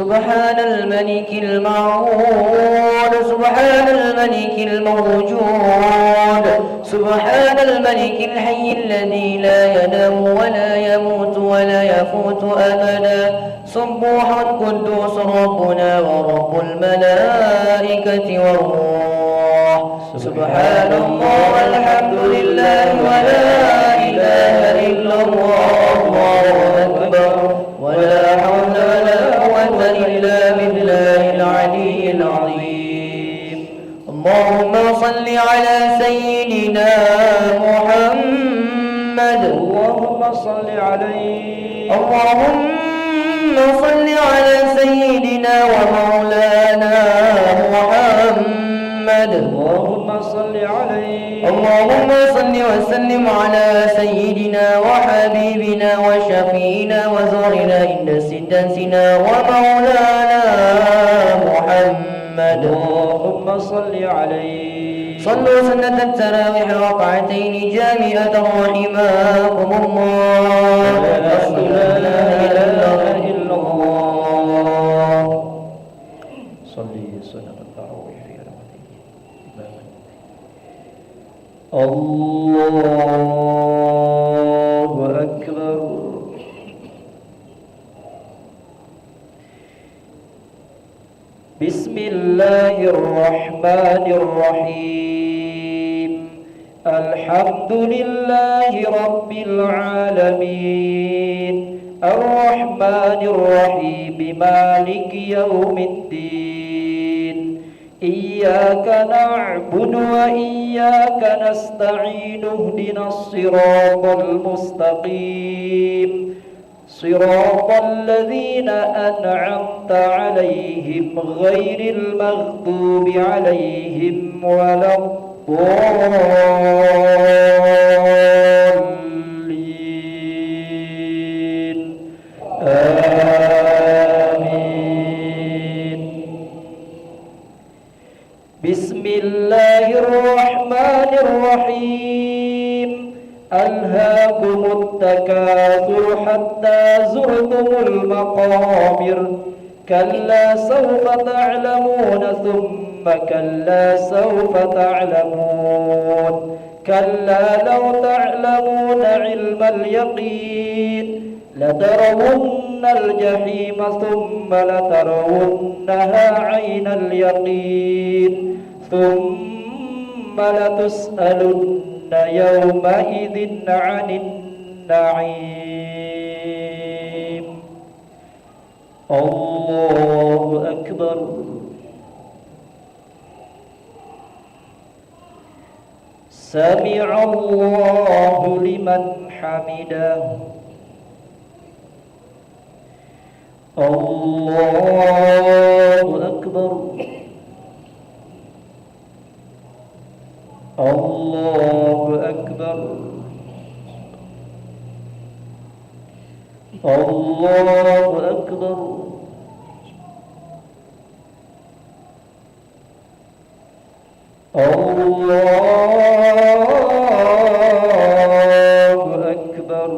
سبحان الملك المعبود، سبحان الملك الموجود، سبحان الملك الحي الذي لا ينام ولا يموت ولا يفوت أبدا. سبوح قدوس ربنا ورب الملائكة والروح. سبحان الله والحمد لله ولا إله إلا الله، الله أكبر، ولا حول ولا قوة إلا بالله العلي العظيم. اللهم صل على سيدنا محمد. اللهم صل عليه. اللهم صل على سيدنا ومولانا محمد. اللهم صل عليه. اللهم صل وسلم على سيدنا وحبيبنا وشفينا وزارنا عند سدتنا ومولانا محمد. اللهم صل عليه. صلوا سنة التراويح ركعتين جامعة رحمكم الله. لا إله إلا الله. صلي سنة التراويح يا رب. الله أكبر. بسم الله الرحمن الرحيم. الحمد لله رب العالمين، الرحمن الرحيم، مالك يوم الدين. إياك نعبد وإياك نستعين، اهدنا الصراط المستقيم، صراط الذين أنعمت عليهم غير المغضوب عليهم ولا الضالين. آمين. بسم الله الرحمن الرحيم. ألهاكم التكاثر حتى زرتم المقابر، كلا سوف تعلمون ثم كلا سوف تعلمون، كلا لو تعلمون علم اليقين لترون الجحيم ثم لترونها عين اليقين ثم لتسألن يومئذ عن النعيم. الله أكبر. سمع الله لمن حمده. الله أكبر. أكبر الله أكبر الله أكبر الله أكبر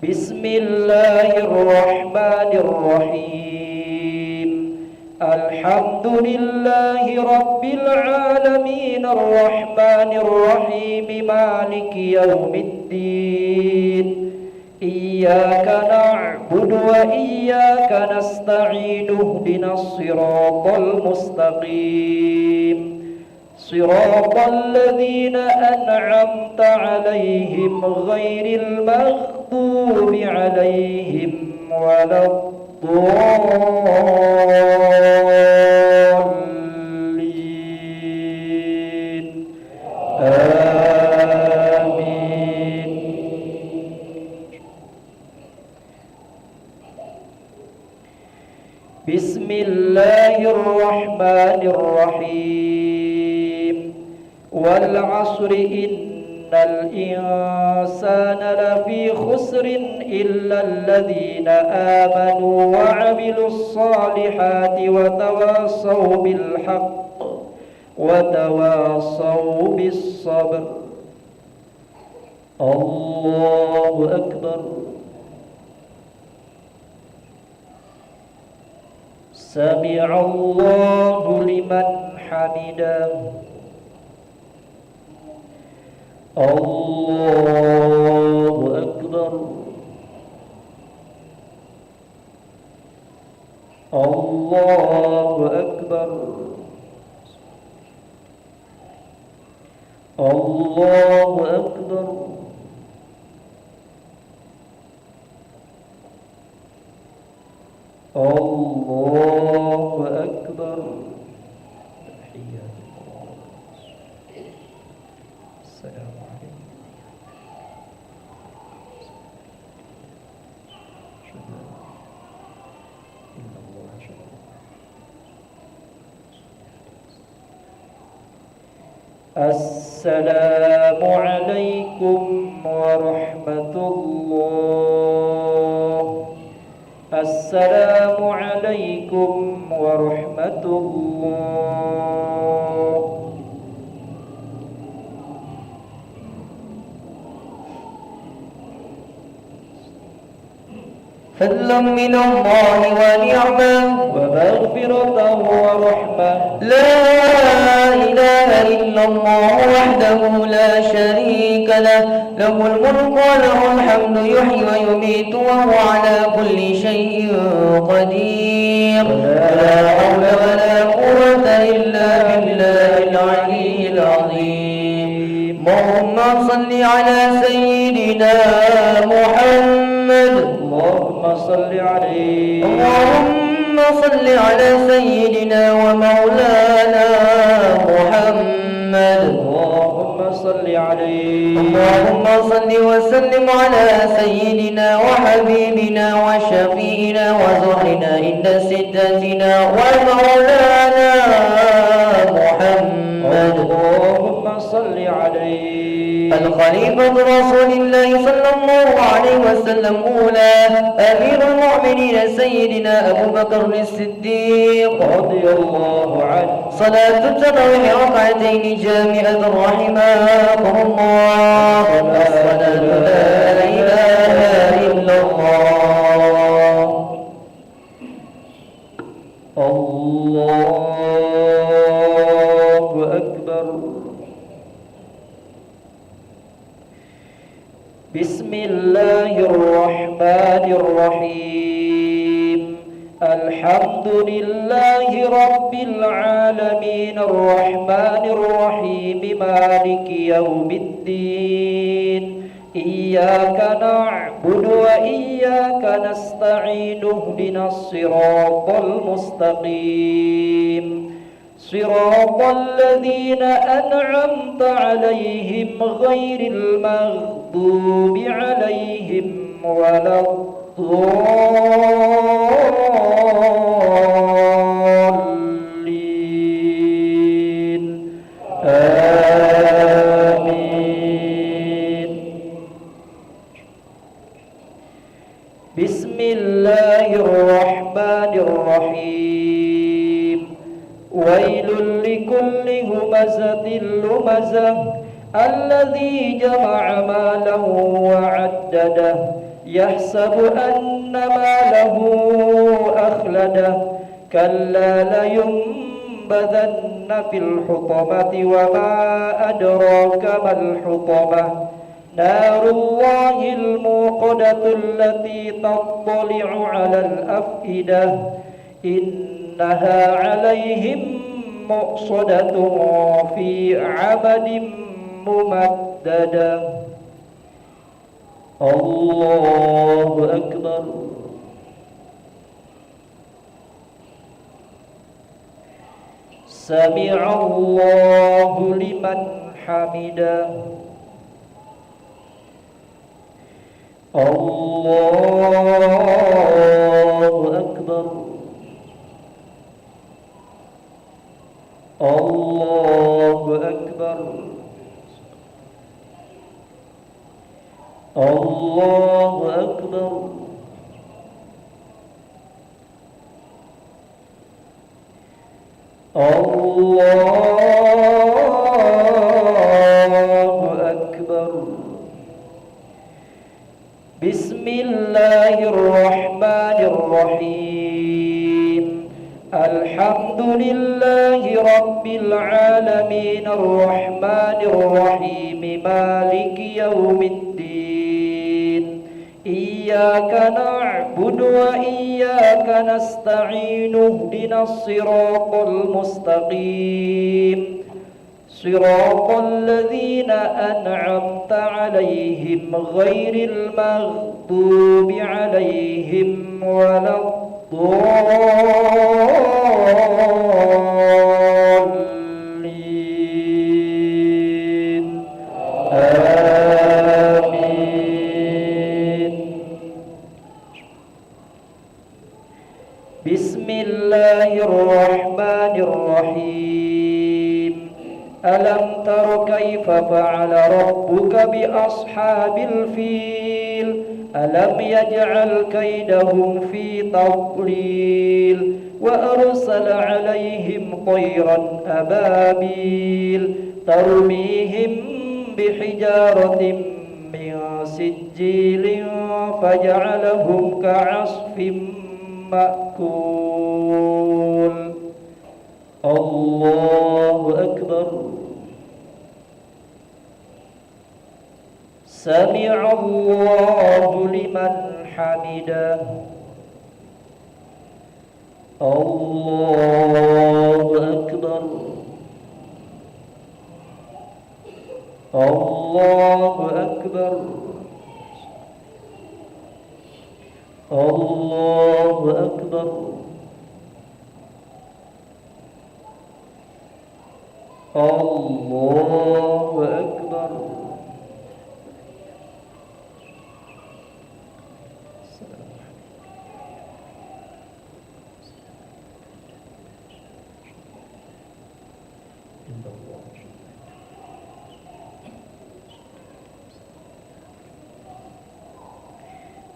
بسم الله الرحمن الرحيم الحمد لله رب العالمين الرحمن الرحيم مالك يوم الدين إياك نعبد وإياك نستعين اهدنا الصراط المستقيم صراط الذين أنعمت عليهم غير المغضوب عليهم ولا الضالين آمين بسم الله الرحمن الرحيم والعصر إن الإنسان لفي خسر إلا الذين آمنوا وعملوا الصالحات وتواصوا بالحق وتواصوا بالصبر الله أكبر سمع الله لمن حمده الله أكبر الله أكبر الله أكبر الله أكبر السلام عليكم السلام عليكم ورحمة الله السلام عليكم ورحمة الله فضلا من الله ونعمة ومغفرة ورحمة لا إله إلا الله وحده لا شريك له له الملك وله الحمد يحيي ويميت وهو على كل شيء قدير ولا حول ولا قوة إلا بالله العلي العظيم اللهم صل على سيدنا محمد اللهم صل عليه اللهم صل على سيدنا ومولانا محمد اللهم صل عليه اللهم صل وسلم على سيدنا وحبيبنا وشفينا وزهرنا عند سدتنا ومولانا محمد اللهم صل عليه الخليفة رسول الله صلى الله عليه وسلم أولى أمير المؤمنين سيدنا أبو بكر الصديق رضي الله عنه صلاة التراويح ركعتين جامعة رحمكم الله الصلاة لا إله إلا الله الله أكبر بسم الله الرحمن الرحيم الحمد لله رب العالمين الرحمن الرحيم مالك يوم الدين إياك نعبد وإياك نستعين اهدنا الصراط المستقيم صراط الذين أنعمت عليهم غير المغضوب عليهم ولا الضالين الرحمن الرحيم ويل لكل همزة لمزة الذي جمع مالا وعدده يحسب أن ماله أخلده كلا لينبذن في الحطمة وما أدراك ما الحطمة نار الله الموقدة التي تطلع على الأفئدة إنها عليهم مؤصدة في عمد ممددة. الله أكبر. سمع الله لمن حمده. الله أكبر. الله أكبر. الله أكبر. الله أكبر. بسم الله الرحمن الرحيم الحمد لله رب العالمين الرحمن الرحيم مالك يوم الدين إياك نعبد وإياك نستعين اهدنا الصراط المستقيم صراط الذين أنعمت عليهم غير المغضوب عليهم ولا الضالين آمين. بسم الله الرحمن الرحيم ألم تر كيف فعل ربك بأصحاب الفيل ألم يجعل كيدهم في تضليل وأرسل عليهم طيرا أبابيل ترميهم بحجارة من سجيل فجعلهم كعصف مأكول. الله أكبر. سمع الله لمن حمده. الله أكبر. الله أكبر. الله أكبر. الله أكبر.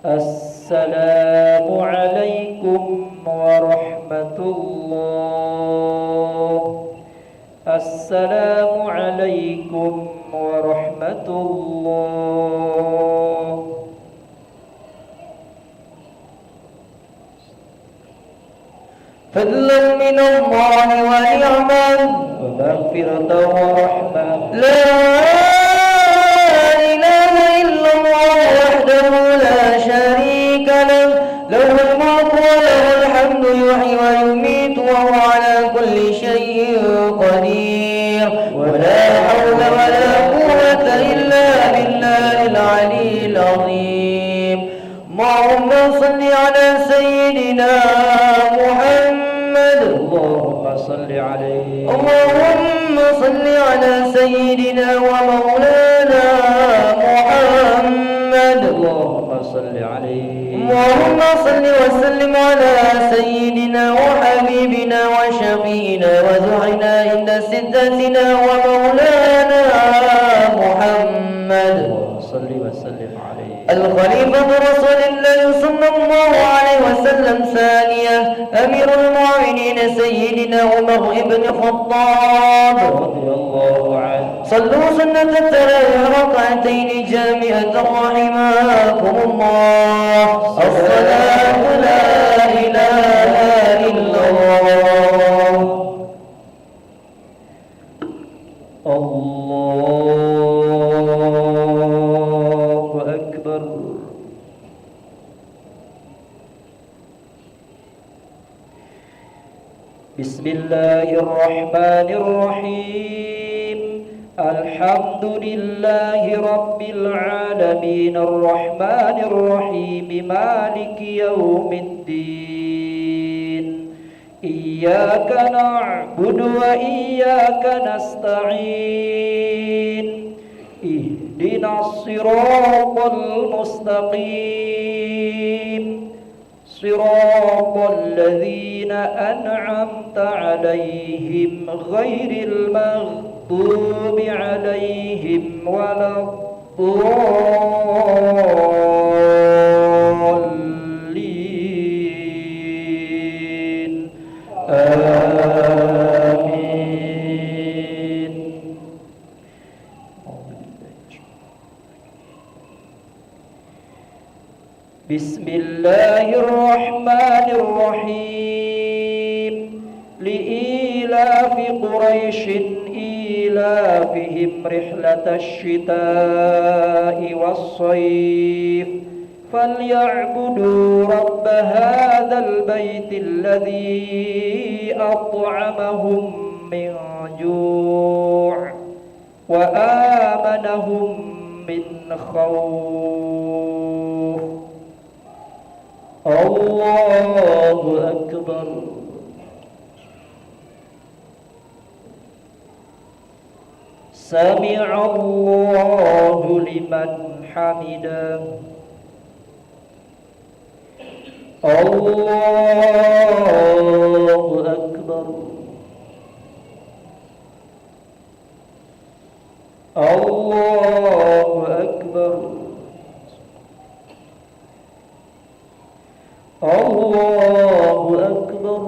السلام عليكم ورحمة الله. السلام عليكم ورحمة الله. فضلا من الله ونعما ومغفرة ورحمة. لا إله إلا الله وحده لا شريك له له الملك وله الحمد يحيي ويميت وهو على كل شيء قدير ولا حول ولا قوة إلا بالله العلي العظيم. اللهم صل على سيدنا محمد. اللهم صل عليه. اللهم صل على سيدنا ومولانا محمد. اللهم صل عليه. اللهم صل وسلم على سيدنا وحبيبنا وشفينا وزعنا عند سدتنا ومولانا محمد. اللهم صل وسلم عليه. الخليفة رسول الله صلى الله عليه وسلم ثانية أمير المؤمنين سيدنا عمر بن الخطاب رضي الله عنه. صلوا سنة التراويح ركعتين جامعة رحمكم الله. الصلاة لا إله إلا الله. الله أكبر. بسم الله الرحمن الرحيم. الحمد لله رب العالمين الرحمن الرحيم مالك يوم الدين. إياك نعبد وإياك نستعين. اهدنا الصراط المستقيم صراط الذين أنعمت عليهم غير المغضوب عليهم ولا الضالين. آمين. بسم الله الرحمن الرحيم. لإيلاف قريش إيلافهم رحلة الشتاء والصيف فليعبدوا رب هذا البيت الذي أطعمهم من جوع وآمنهم من خوف. الله أكبر. سمع الله لمن حمده. الله أكبر. الله أكبر. الله أكبر.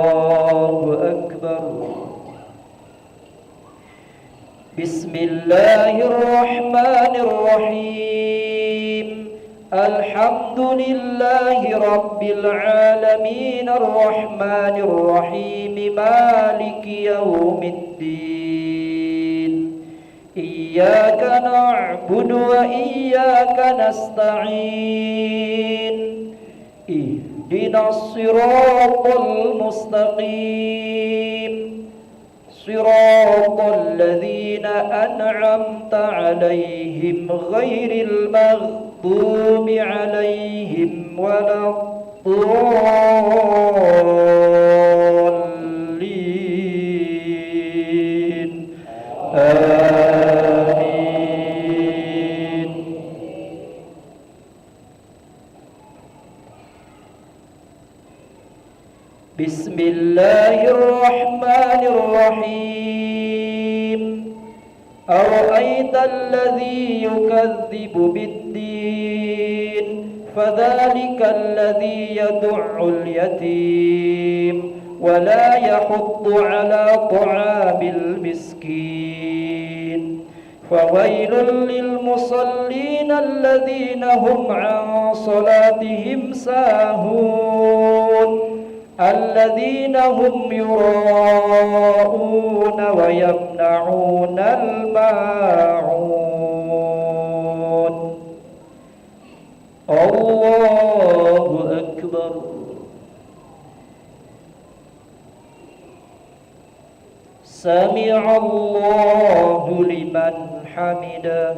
الله أكبر. بسم الله الرحمن الرحيم. الحمد لله رب العالمين الرحمن الرحيم مالك يوم الدين. إياك نعبد وإياك نستعين. اهدنا الصراط المستقيم صراط الذين أنعمت عليهم غير المغضوب عليهم ولا الضالين. آمين. بسم الله الرحمن الرحيم. أرأيت الذي يكذب بالدين فذلك الذي يدع اليتيم ولا يحض على طعام المسكين. فويل للمصلين الذين هم عن صلاتهم ساهون الذين هم يراءون ويمنعون الماعون. الله أكبر. سمع الله لمن حمده.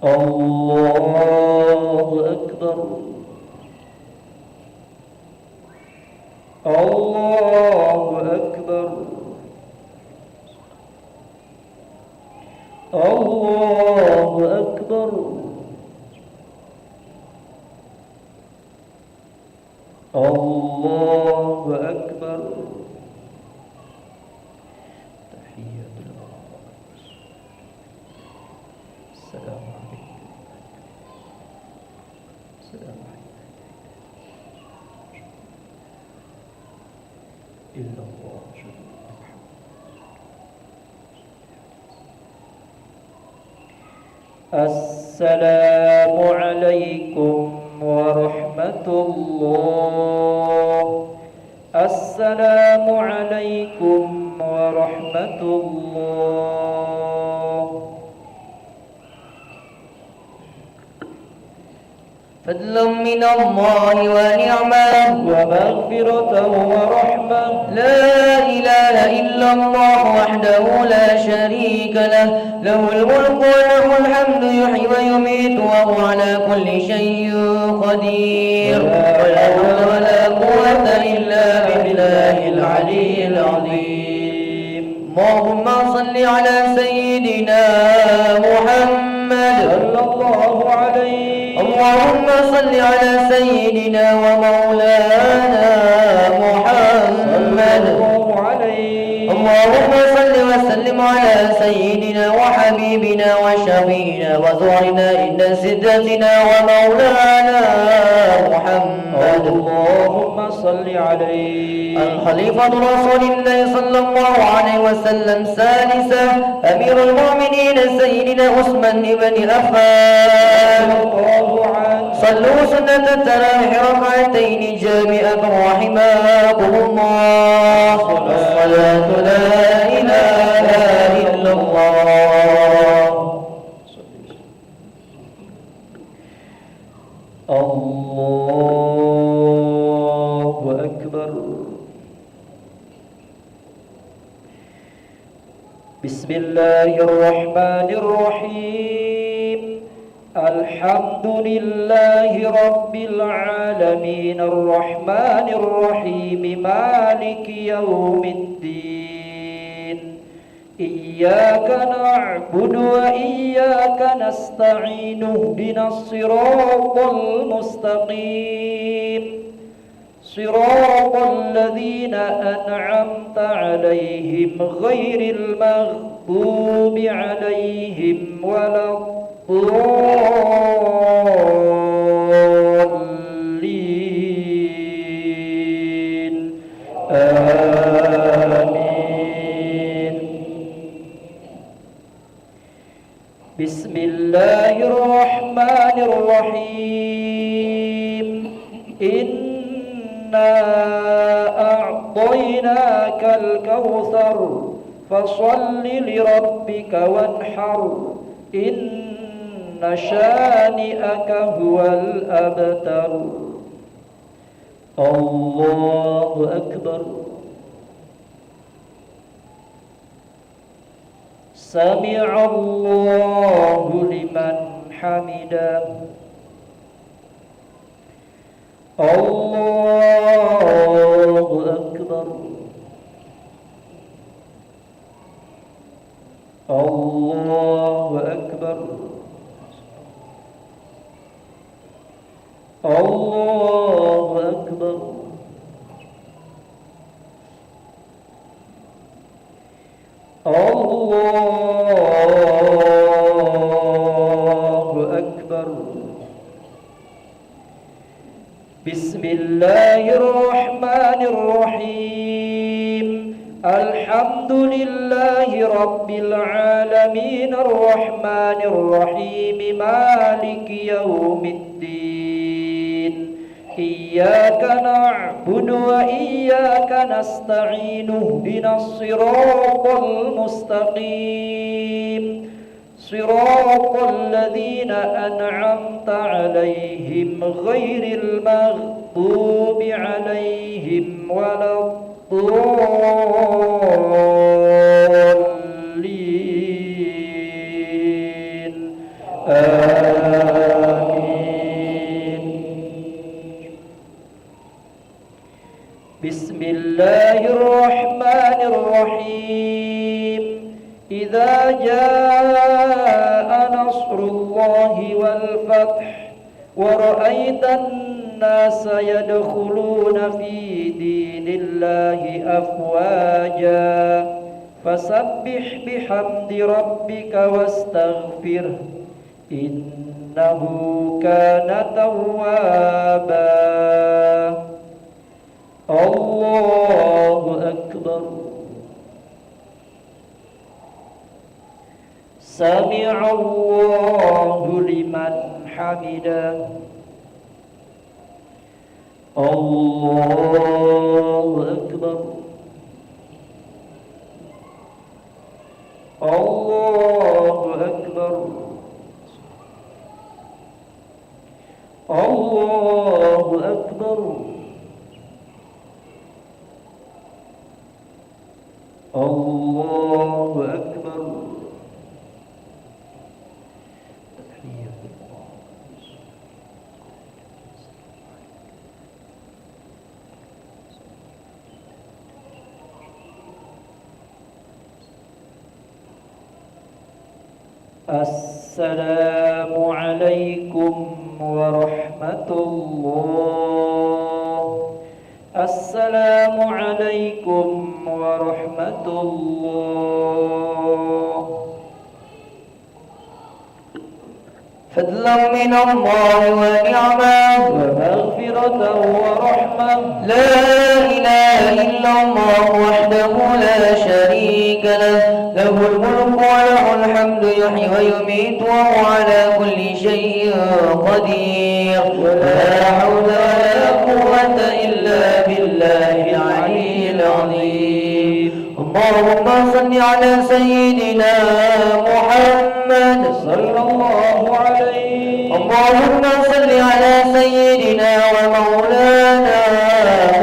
الله أكبر. الله أكبر. الله أكبر. الله أكبر. تحية الله. السلام عليكم. السلام عليكم. إلا الله. السلام عليكم ورحمة الله. السلام عليكم ورحمة الله. فضلا من الله ونعمة ومغفرة ورحمة. لا إله إلا الله وحده لا شريك له، له الملك وله الحمد يحيي ويميت وهو على كل شيء قدير. ولا حول ولا قوة إلا بالله العلي العظيم. اللهم صل على سيدنا محمد صلى الله عليه. اللهم صل على سيدنا ومولانا محمد. اللهم صل وسلم على سيدنا وحبيبنا وشفينا وزورنا عند سدتنا ومولانا محمد. اللهم صل عليه. الخليفة رسول الله صلى الله عليه وسلم ثالثا أمير المؤمنين سيدنا عثمان بن عفان. صلوا سنة التراويح ركعتين جامعة رحمكم الله. الصلاة لا إله إلا الله. الله أكبر. بسم الله الرحمن الرحيم. الحمد لله رب العالمين الرحمن الرحيم مالك يوم الدين. إياك نعبد وإياك نستعين اهدنا الصراط المستقيم صراط الذين أنعمت عليهم غير المغضوب عليهم ولا الضالين. آمين. بسم الله الرحمن الرحيم. إنا أعطيناك الكوثر فصل لربك وانحر إن شانئك هو الأبتر. الله أكبر. سمع الله لمن حمده. الله أكبر. الله أكبر. الله أكبر. الله أكبر. بسم الله الرحمن الرحيم. الحمد لله رب العالمين الرحمن الرحيم مالك يوم الدين. إياك نعبد وإياك نستعين اهدنا الصراط المستقيم صراط الذين أنعمت عليهم غير المغضوب عليهم ولا الضالين. آمين. بسم الله الرحمن الرحيم. إذا جاء نصر الله والفتح ورأيت الناس يدخلون في دين الله أفواجا فسبح بحمد ربك واستغفره إنه كان توابا الله أكبر سمع الله لمن حمده الله أكبر الله أكبر الله أكبر الله أكبر السلام عليكم ورحمة الله السلام عليكم ورحمة الله فضلا من الله ونعمة ومغفرة ورحمة لا إله إلا الله وحده لا شريك له له الملك وله الحمد يحيي ويميت وهو على كل شيء قدير ولا حول ولا قوة إلا بالله العلي العظيم اللهم صل على سيدنا محمد صلى الله عليه اللهم صل على سيدنا ومولانا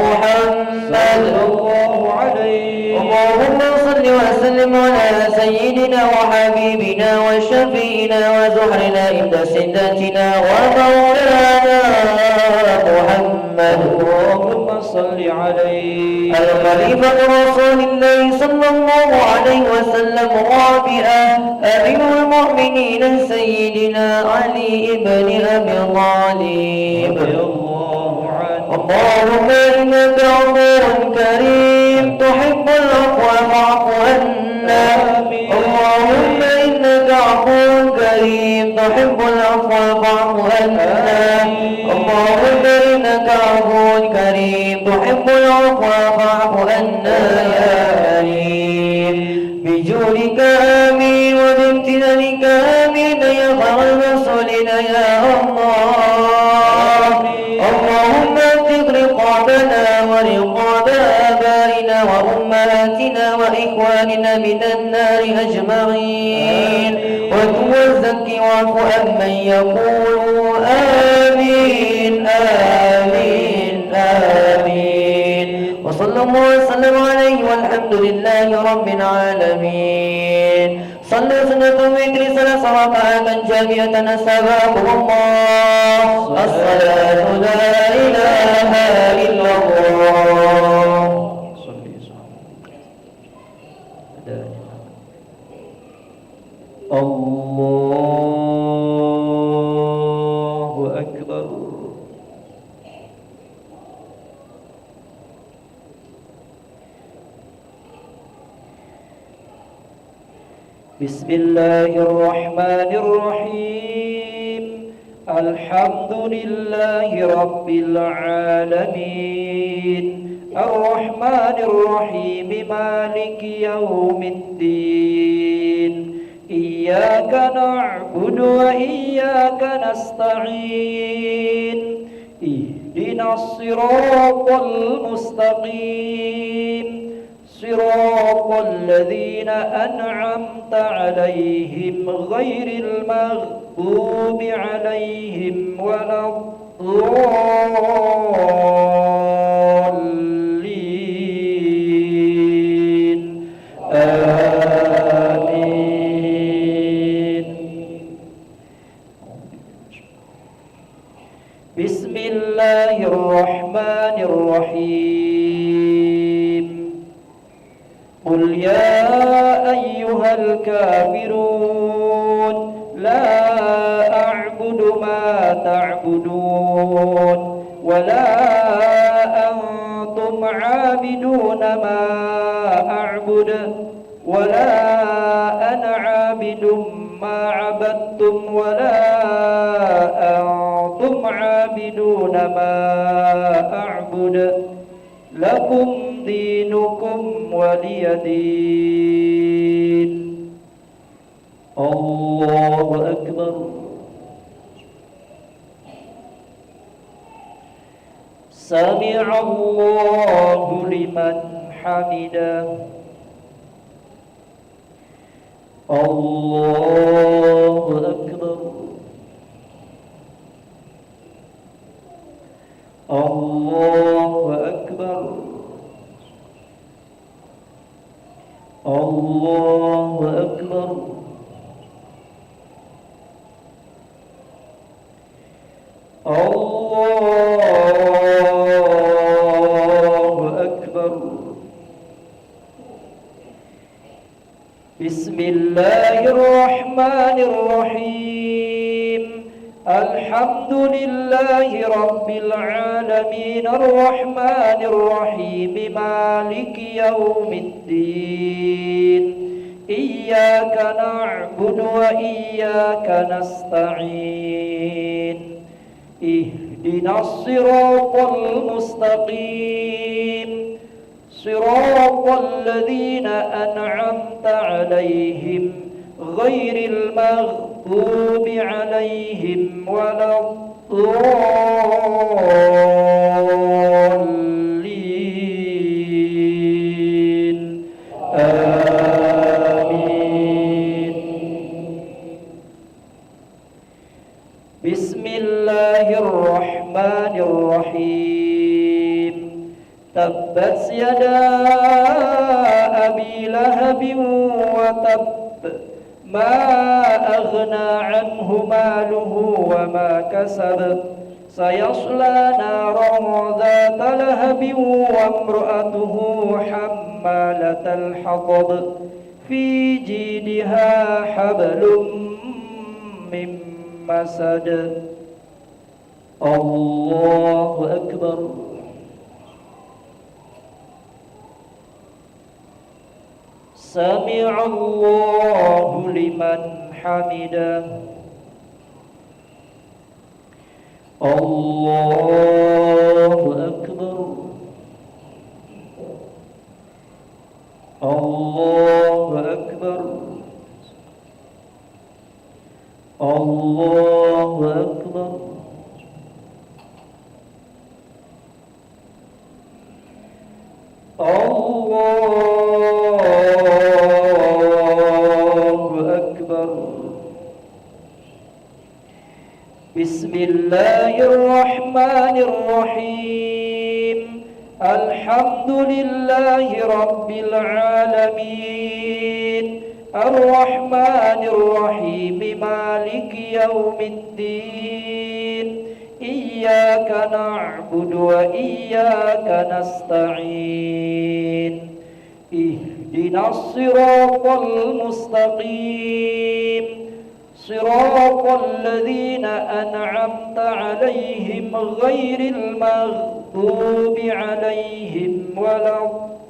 محمد صلى الله عليه اللهم صل وسلم على سيدنا وحبيبنا وشفينا وزهرنا عند سدتنا ومولانا محمد اللهم صل عليه الخليفة رسول الله صلى الله عليه وسلم رابعا أمير المؤمنين سيدنا علي بن أبي طالب رضي الله عنه اللهم إنك عفو كريم تحب العفو فاعف عنا اللهم إنك عفو كريم تحب العفو فاعف عنا اللهم إنك عفو كريم تحب العفو فاعف عنا يا كريم بجودك آمين وبامتنانك آمين يا خير المرسلين يا الله اللهم اتق رقابنا ورقاب آبائنا وأمهاتنا وإخواننا من النار أجمعين وتب وزكي واعف عمن يقول آمين آمين آمين وصلى الله وسلم عليه والحمد لله رب العالمين صلوا سنة وتر ثلاث ركعات جامعة أسابقكم الله الصلاة لا إله إلا الله الله أكبر بسم الله الرحمن الرحيم الحمد لله رب العالمين الرحمن الرحيم مالك يوم الدين إياك نعبد وإياك نستعين اهدنا الصراط المستقيم صراط الذين أنعمت عليهم غير المغضوب عليهم ولا الضالين آمين بسم الله الرحمن الرحيم قل يا أيها الكافرون لا أعبد ما تعبدون ولا أنتم عابدون ما أعبد ولا أنا عابد ما عبدتم ولا أنتم عابدون ما أعبد لكم دينكم ولي دين. الله أكبر. سمع الله لمن حمده. الله أكبر. الله أكبر. الله أكبر. الله أكبر. بسم الله الرحمن الرحيم. الحمد لله رب العالمين الرحمن الرحيم مالك يوم الدين. إياك نعبد وإياك نستعين. اهدنا الصراط المستقيم صراط الذين أنعمت عليهم غير المغضوب عليهم ولا الضالين. آمين. بسم الله الرحمن الرحيم. تبت يدا أبي لهب وتب ما أغنى عنه ماله وما كسب سيصلى نارا ذات لهب وامرأته حمالة الحطب في جيدها حبل من مسد. الله أكبر. سمع الله لمن حمده. الله أكبر. الله أكبر. الله أكبر. الله أكبر. بسم الله الرحمن الرحيم. الحمد لله رب العالمين الرحمن الرحيم مالك يوم الدين. إياك نعبد وإياك نستعين. اهدنا الصراط المستقيم صراط الذين أنعمت عليهم غير المغضوب عليهم ولا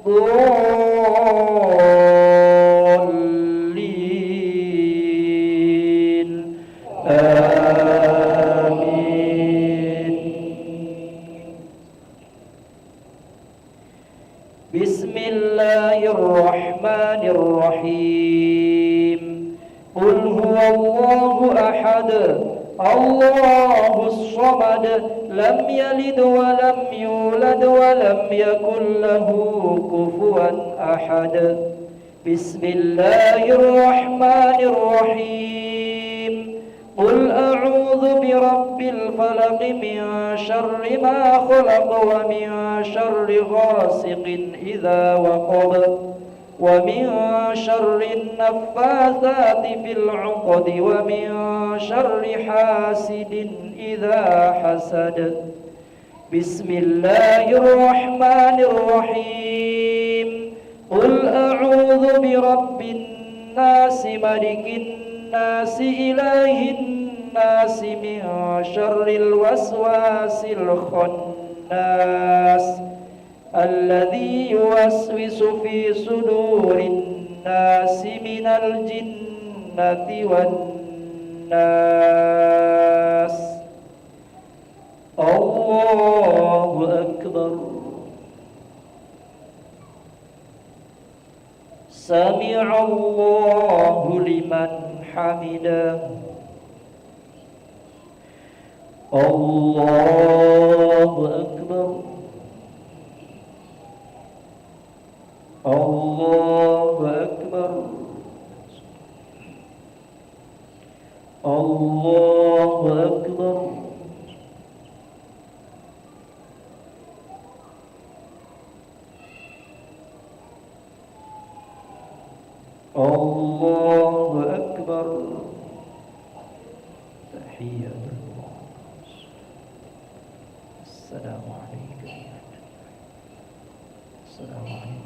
الضالين. آمين. بسم الله الرحمن الرحيم. قل هو الله أحد الله الصمد لم يلد ولم يولد ولم يكن له كفوا أحد. بسم الله الرحمن الرحيم. قل أعوذ برب الفلق من شر ما خلق ومن شر غاسق إذا وقب ومن شر النفاثات في العقد ومن شر حاسد إذا حسد. بسم الله الرحمن الرحيم. قل أعوذ برب الناس ملك الناس إله الناس الناس من شر الوسواس الخناس الذي يوسوس في صدور الناس من الجنة والناس. الله أكبر. سمع الله لمن حمده. الله أكبر. الله أكبر. الله أكبر. الله أكبر. تحية الله. السلام عليكم. السلام عليكم.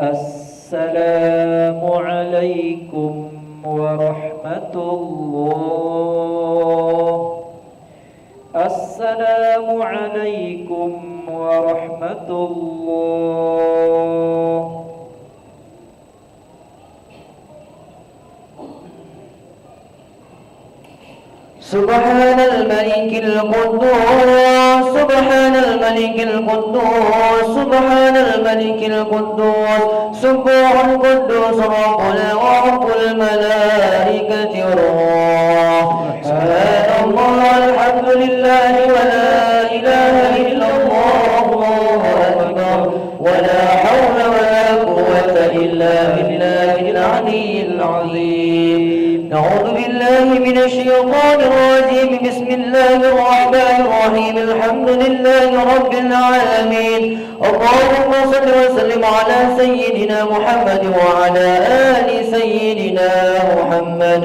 السلام عليكم ورحمة الله. السلام عليكم ورحمة الله. سبحان الملك القدوس سبحان الملك القدوس سبحان الملك القدوس سبوح القدوس ربنا ورب الملائكة والروح. سبحان الله الحمد لله ولا إله إلا الله الله أكبر ولا حول ولا قوة إلا بالله العلي العظيم. نعوذ بالله من الشيطان الرجيم. بسم الله الرحمن الرحيم. الحمد لله رب العالمين. اللهم صل وسلم على سيدنا محمد وعلى آل سيدنا محمد.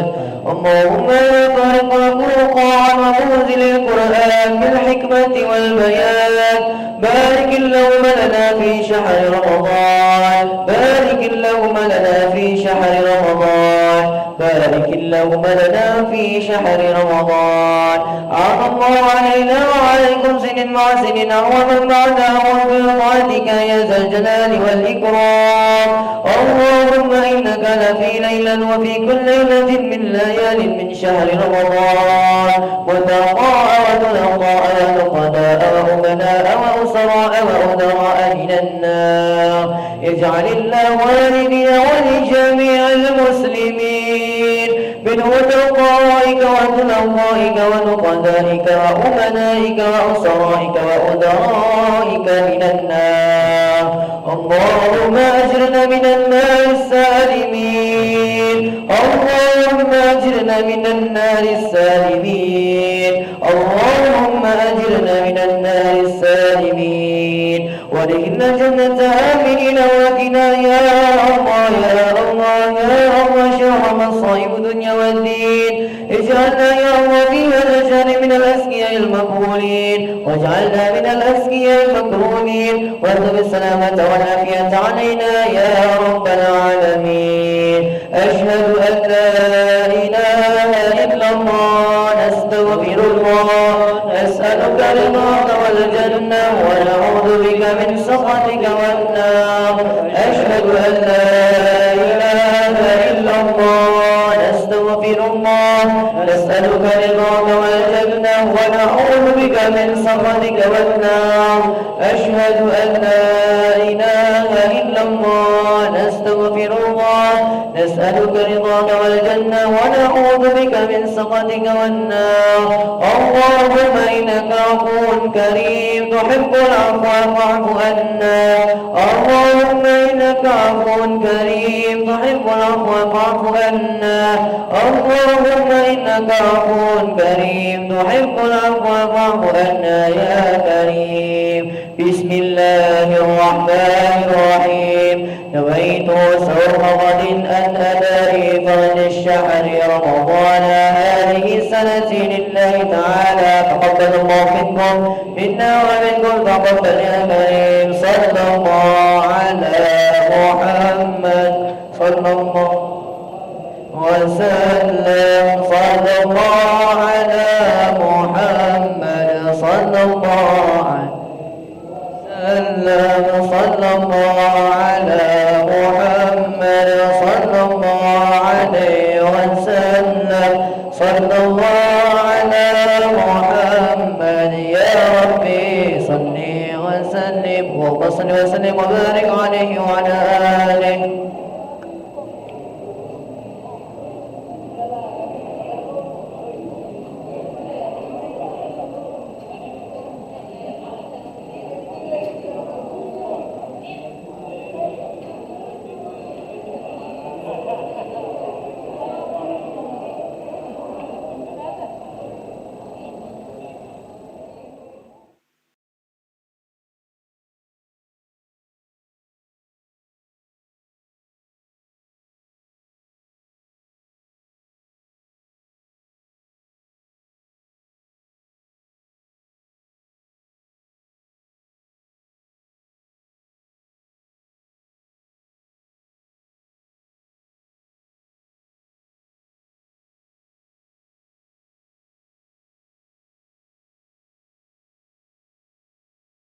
اللهم يا فارق الفرقان ومنزل القرآن بالحكمة والبيان بارك اللهم لنا في شهر رمضان. بارك اللهم لنا في شهر رمضان. بارك اللهم لنا في شهر رمضان. عاف الله علينا وعليكم سن مع سن ومن بعدها وبرضاتك يا ذا الجلال والإكرام. اللهم إنك لفي ليلا وفي كل ليلة من ليال من شهر رمضان وتقاء وتلقاء وتقضاء وأمناء وأسراء وأدراء من النار. اجعل الله والدنا ولجميع المسلمين من وتلقائك وتلقائك ونقدائك وأمنائك وأسرائك وأدرائك من النار. اللهم أجرنا من النار السالمين. اللهم أجرنا من النار السالمين. اللهم أجرنا من النار السالمين ودخلنا الجنة آمنين وقنا يا الله يا الله يا الله شهر مصائب الدنيا والدين. اجعلنا يا الله في هذا الشهر من الأزكياء المقبولين واجعلنا من الأزكياء المكرومين وارزق السلامة والعافية علينا يا رب العالمين. أشهد أن لا إله إلا الله. نستغفر الله. نسألك رضاك والجنة ونعوذ بك من سخطك والنار. أشهد أن لا إله إلا الله. نستغفر الله. نسألك رضاك والجنة ونعوذ بك من سخطك والنار. أشهد أن لا إله إلا الله. نستغفر الله. نسألك رضاك والجنة ونعوذ بك من سخطك والنار. اللهم إنك عفو كريم تحب العفو فاعف عنا. اللهم إنك عفو كريم تحب العفو فاعف عنا. اللهم إنك عفو كريم تحب العفو فاعف عنا يا كريم. بسم الله الرحمن الرحيم. نويت صوم غد أن أداري فرد الشهر رمضان هذه السنة لله تعالى تقبل الله منكم منا ومنكم تقبل يا كريم صلى الله على محمد صلى الله وسلم صلى الله على محمد صلى الله عليه وسلم صلى الله على محمد صلى الله عليه وسلم صلى الله على محمد يا ربي صل وسلم وصل وسلم وبارك عليه وعلى